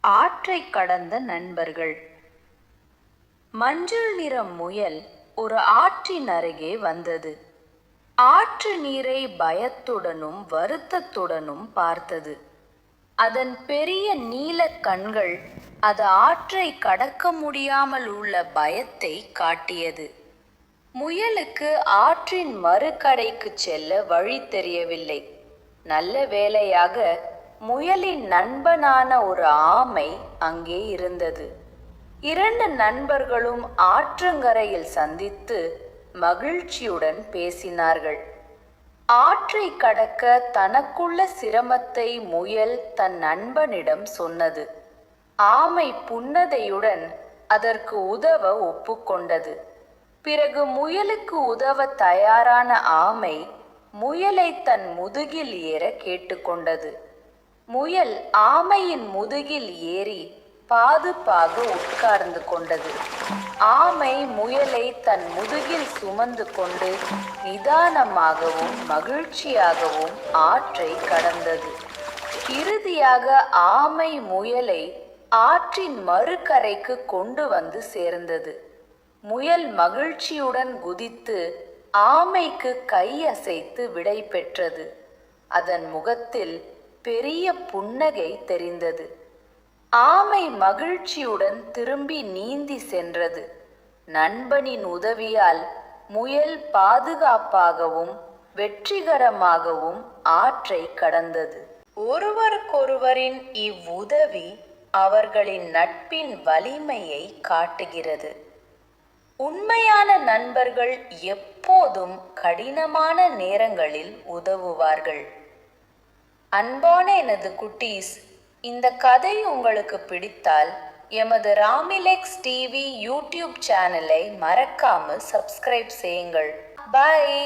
ஆற்றை கடந்த நண்பர்கள். மஞ்சள் நிற முயல் ஒரு ஆற்றின் அருகே வந்தது. ஆற்று நீரை பயத்துடனும் வருத்தத்துடனும் பார்த்தது. அதன் பெரிய நீல கண்கள் அது ஆற்றை கடக்க முடியாமல் உள்ள பயத்தை காட்டியது. முயலுக்கு ஆற்றின் மறுகரைக்கு செல்ல வழி தெரியவில்லை. நல்ல வேளையாக முயலின் நண்பனான ஒரு ஆமை அங்கே இருந்தது. இரண்டு நண்பர்களும் ஆற்றங்கரையில் சந்தித்து மகிழ்ச்சியுடன் பேசினார்கள். ஆற்றை கடக்க தனக்குள்ள சிரமத்தை முயல் தன் நண்பனிடம் சொன்னது. ஆமை புன்னகையுடன் அதற்கு உதவ ஒப்புக்கொண்டது. பிறகு முயலுக்கு உதவ தயாரான ஆமை முயலை தன் முதுகில் ஏற கேட்டுக்கொண்டது. முயல் ஆமையின் முதுகில் ஏறி பாதுகாப்பாக உட்கார்ந்து கொண்டது. ஆமை முயலை தன் முதுகில் சுமந்து கொண்டு நிதானமாகவும் மகிழ்ச்சியாகவும் ஆற்றை கடந்தது. இறுதியாக ஆமை முயலை ஆற்றின் மறுகரைக்கு கொண்டு வந்து சேர்ந்தது. முயல் மகிழ்ச்சியுடன் குதித்து ஆமைக்கு கையசைத்து விடை பெற்றது. அதன் முகத்தில் பெரிய புன்னகை தெரிந்தது. ஆமை மகிழ்ச்சியுடன் திரும்பி நீந்தி சென்றது. நண்பனின் உதவியால் முயல் பாதுகாப்பாகவும் வெற்றிகரமாகவும் ஆற்றை கடந்தது. ஒருவருக்கொருவரின் இவ்வுதவி அவர்களின் நட்பின் வலிமையை காட்டுகிறது. உண்மையான நண்பர்கள் எப்போதும் கடினமான நேரங்களில் உதவுவார்கள். அன்பான எனது குட்டீஸ், இந்த கதை உங்களுக்கு பிடித்தால் எமது ராமிலெக்ஸ் டிவி யூடியூப் சேனலை மறக்காமல் சப்ஸ்கிரைப் செய்யுங்கள். பாய்.